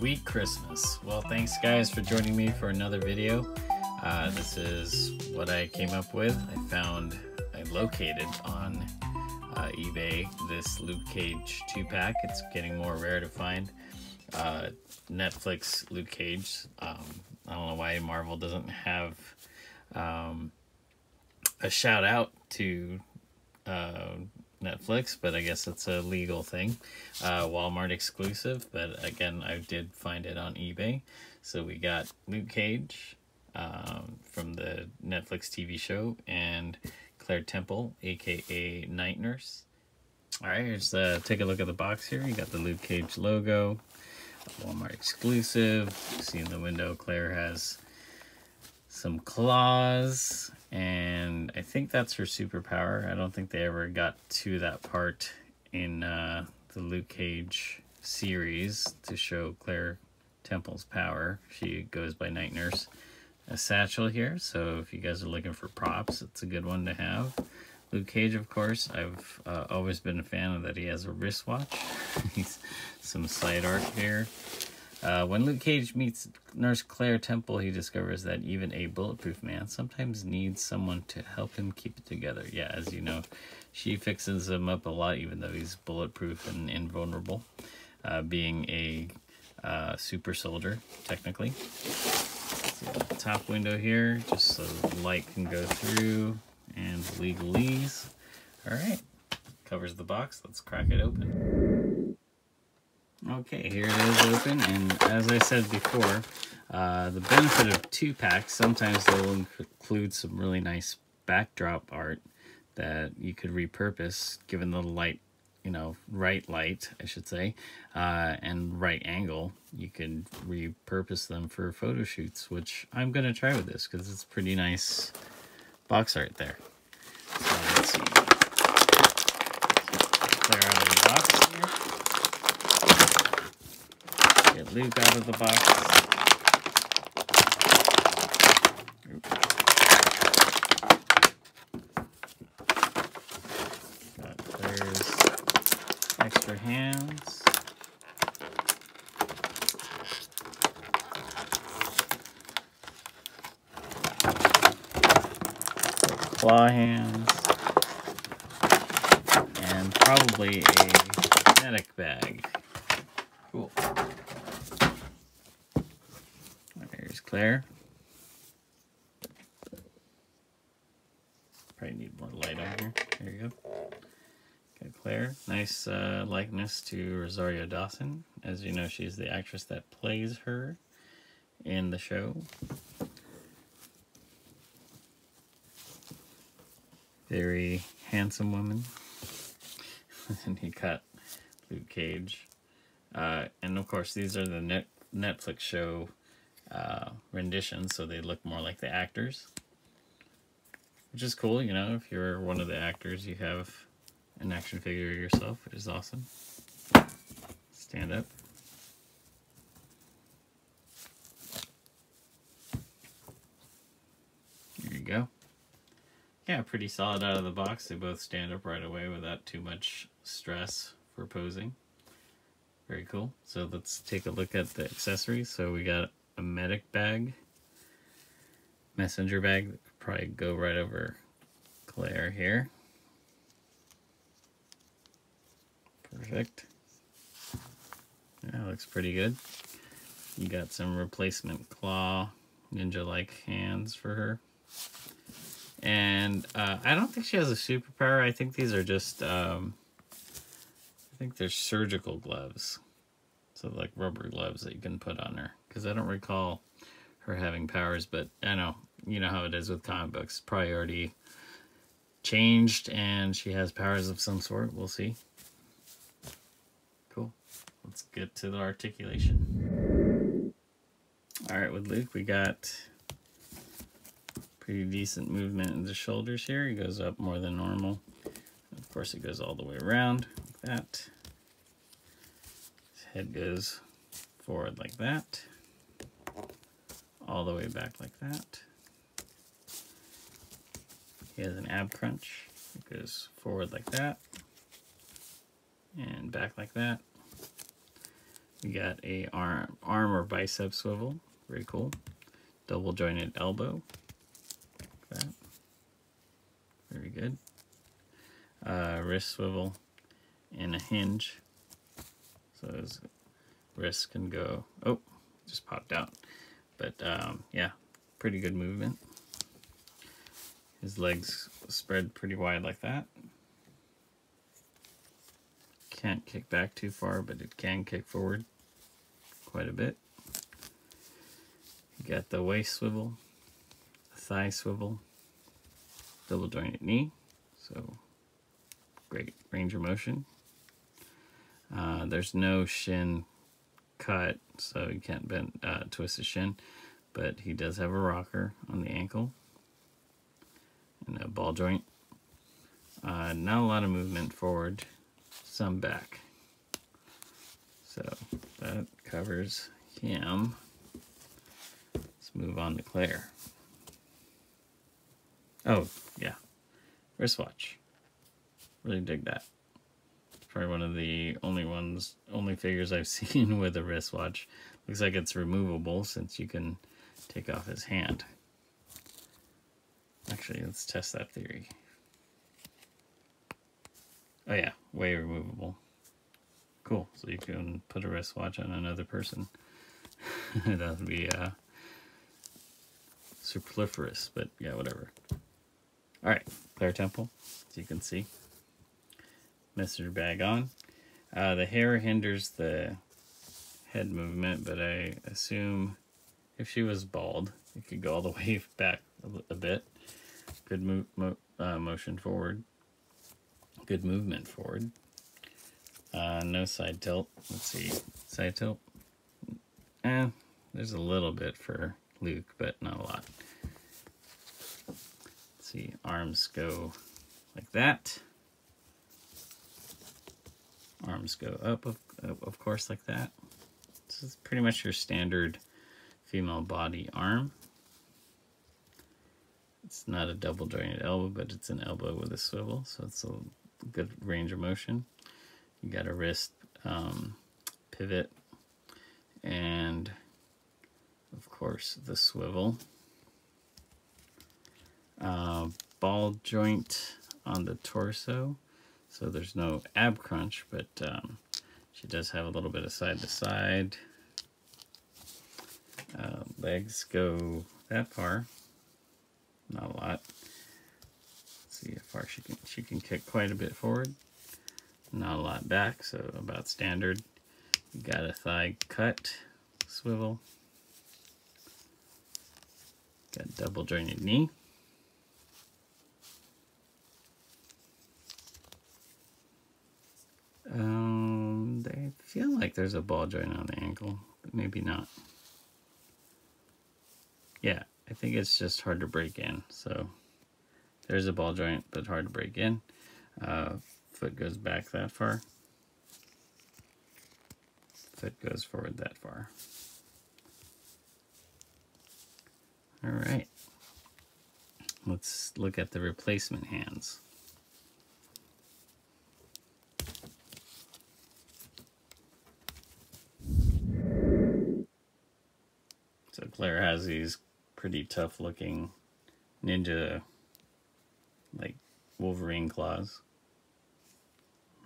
Sweet Christmas. Well, thanks guys for joining me for another video. This is what I came up with. I located on eBay this Luke Cage 2-pack. It's getting more rare to find. Netflix Luke Cage. I don't know why Marvel doesn't have a shout out to Netflix, but I guess it's a legal thing. Walmart exclusive, but again, I did find it on eBay. So we got Luke Cage from the Netflix TV show and Claire Temple, aka Night Nurse. Alright, here's take a look at the box here. You got the Luke Cage logo, Walmart exclusive. You see in the window Claire has some claws, and I think that's her superpower. I don't think they ever got to that part in the Luke Cage series to show Claire Temple's power. She goes by Night Nurse. A satchel here, so if you guys are looking for props, it's a good one to have. Luke Cage, of course, I've always been a fan of that he has a wristwatch. He's some side art here. When Luke Cage meets Nurse Claire Temple, he discovers that even a bulletproof man sometimes needs someone to help him keep it together. Yeah, as you know, she fixes him up a lot, even though he's bulletproof and invulnerable, being a super soldier, technically. So the top window here, just so the light can go through, and legalese. Alright, covers the box. Let's crack it open. Okay, here it is open, and as I said before, the benefit of 2-packs, sometimes they'll include some really nice backdrop art that you could repurpose, given the light, right light, I should say, and right angle. You could repurpose them for photo shoots, which I'm going to try with this, because it's pretty nice box art there. So let's see. Clear out of the box here. Get Luke out of the box. Got Claire's extra hands. Claw hands. And probably a medic bag. Cool. There's Claire. Probably need more light on here. There you go. Got Claire. Nice likeness to Rosario Dawson. As you know, she's the actress that plays her in the show. Very handsome woman. And he cut Luke Cage. And of course, these are the Netflix show renditions, so they look more like the actors. Which is cool, if you're one of the actors, you have an action figure yourself, which is awesome. Stand up. There you go. Yeah, pretty solid out of the box. They both stand up right away without too much stress for posing. Very cool. So let's take a look at the accessories. So we got a medic bag, messenger bag that could probably go right over Claire here. Perfect. Yeah, looks pretty good. You got some replacement claw, ninja-like hands for her. And I don't think she has a superpower. I think these are just, I think they're surgical gloves. So like rubber gloves that you can put on her. Because I don't recall her having powers, but I know, you know how it is with comic books. Probably already changed and she has powers of some sort. We'll see. Cool. Let's get to the articulation. Alright, with Luke we got pretty decent movement in the shoulders here. He goes up more than normal. And of course it goes all the way around like that. His head goes forward like that. All the way back like that. He has an ab crunch. It goes forward like that. And back like that. We got a arm or bicep swivel. Very cool. Double jointed elbow. Like that. Very good. Wrist swivel and a hinge. So his wrists can go, oh, just popped out. But yeah, pretty good movement. His legs spread pretty wide like that. Can't kick back too far, but it can kick forward quite a bit. You got the waist swivel, thigh swivel, double jointed knee, so great range of motion. There's no shin cut, so you can't bend, twist the shin, but he does have a rocker on the ankle and a ball joint. Not a lot of movement forward, some back. So that covers him. Let's move on to Claire. Oh, yeah. Wristwatch. Really dig that. Probably one of the only figures I've seen with a wristwatch. Looks like it's removable since you can take off his hand. Actually, let's test that theory. Oh yeah, way removable. Cool, so you can put a wristwatch on another person. That would be superfluous, but yeah, whatever. Alright, Claire Temple, as you can see. Messenger bag on. The hair hinders the head movement, but I assume if she was bald, it could go all the way back a bit. Good motion forward. Good movement forward. No side tilt. Let's see. Side tilt. There's a little bit for Luke, but not a lot. Let's see. Arms go like that. Arms go up, of course, like that. This is pretty much your standard female body arm. It's not a double jointed elbow, but it's an elbow with a swivel, so it's a good range of motion. You got a wrist pivot, and of course the swivel. Ball joint on the torso, so there's no ab crunch, but she does have a little bit of side to side. Legs go that far, not a lot. Let's see how far she can kick quite a bit forward, not a lot back, so about standard. You got a thigh cut swivel, got double jointed knee. I feel like there's a ball joint on the ankle, but maybe not. Yeah, I think it's just hard to break in. So there's a ball joint, but hard to break in. Foot goes back that far. Foot goes forward that far. All right. Let's look at the replacement hands. So Claire has these pretty tough looking ninja, like Wolverine claws.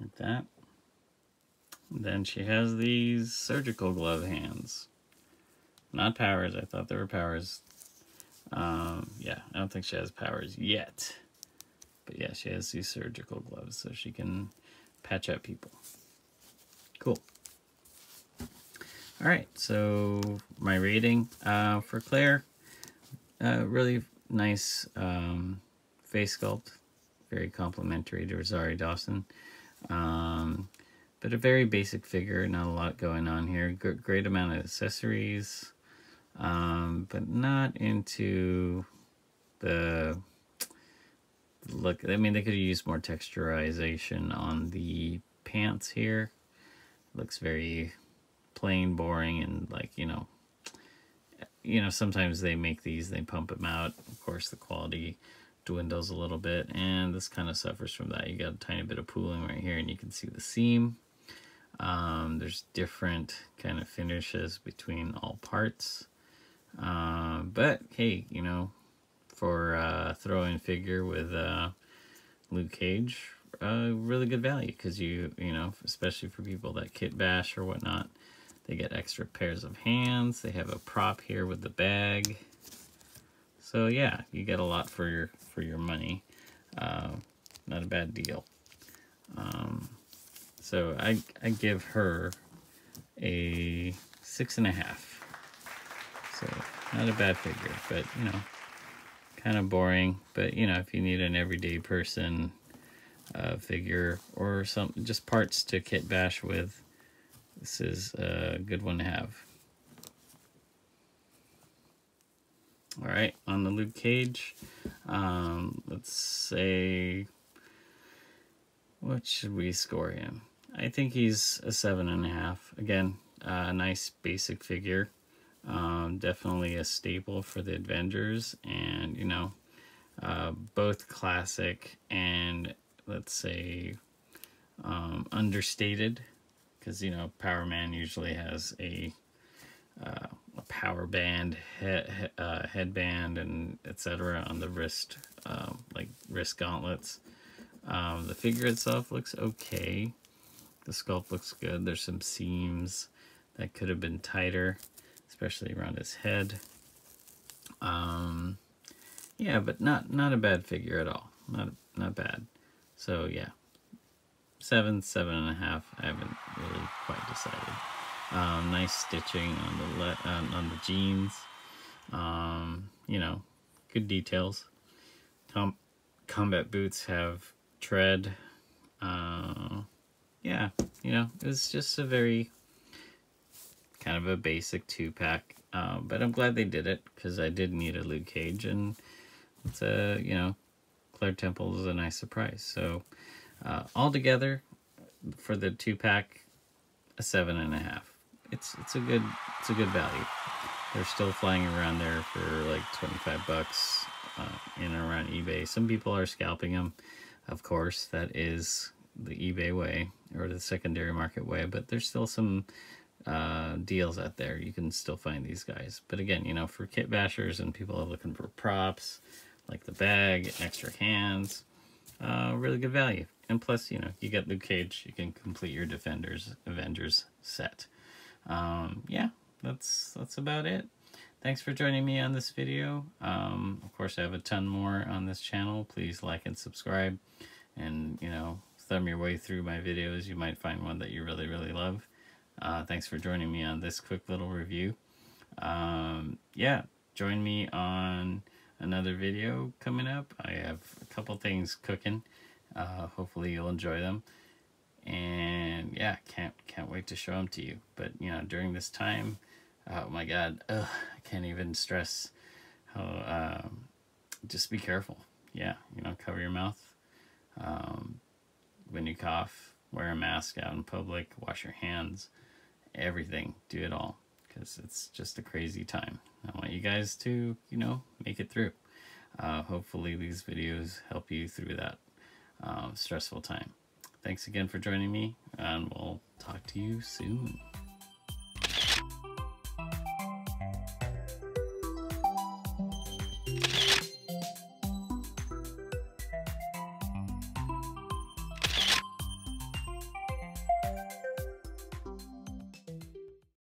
Like that. And then she has these surgical glove hands. Not powers, I thought they were powers. Yeah, I don't think she has powers yet. But yeah, she has these surgical gloves so she can patch up people. Cool. Alright, so my rating for Claire, really nice face sculpt, very complimentary to Rosario Dawson, but a very basic figure, not a lot going on here. Great amount of accessories, but not into the look. I mean, they could have used more texturization on the pants here. Looks very plain, boring, and like, you know, sometimes they make these, they pump them out. Of course, the quality dwindles a little bit, and this kind of suffers from that. You got a tiny bit of pooling right here, and you can see the seam. There's different kind of finishes between all parts. But hey, you know, for a throw-in figure with Luke Cage, really good value, because you know, especially for people that kit bash or whatnot, they get extra pairs of hands. They have a prop here with the bag. So yeah, you get a lot for your money. Not a bad deal. So I give her a 6.5. So not a bad figure, but you know, kind of boring. But you know, if you need an everyday person figure or some just parts to kit bash with, this is a good one to have. All right, on the Luke Cage, let's say, what should we score him? I think he's a 7.5. Again, a nice basic figure. Definitely a staple for the Avengers, and you know, both classic and, let's say, understated, because you know, Power Man usually has a power band, headband, and etc. on the wrist, like wrist gauntlets. The figure itself looks okay. The sculpt looks good. There's some seams that could have been tighter, especially around his head. Yeah, but not a bad figure at all. Not bad. So yeah, 7.5. I haven't really quite decided. Nice stitching on the jeans. You know, good details. Combat boots have tread. Yeah, you know, it was just a very kind of a basic 2-pack. But I'm glad they did it, because I did need a Luke Cage, and it's a, you know, Claire Temple is a nice surprise. So all together for the 2-pack, a 7.5. It's a good value. They're still flying around there for like 25 bucks in and around eBay. Some people are scalping them, of course. That is the eBay way, or the secondary market way. But there's still some deals out there. You can still find these guys. But again, you know, for kit bashers and people are looking for props like the bag, extra hands, really good value. And plus, you know, you get Luke Cage, you can complete your Avengers set. Yeah, that's about it. Thanks for joining me on this video. Of course, I have a ton more on this channel. Please like and subscribe, and you know, thumb your way through my videos. You might find one that you really love. Thanks for joining me on this quick little review. Yeah, join me on another video coming up. I have a couple things cooking. Hopefully you'll enjoy them. And yeah, can't wait to show them to you. But you know, during this time, oh my god, I can't even stress how just be careful. Yeah, you know, cover your mouth when you cough, wear a mask out in public, wash your hands, everything, do it all, because it's just a crazy time. I want you guys to, you know, make it through. Hopefully these videos help you through that stressful time. Thanks again for joining me, and we'll talk to you soon.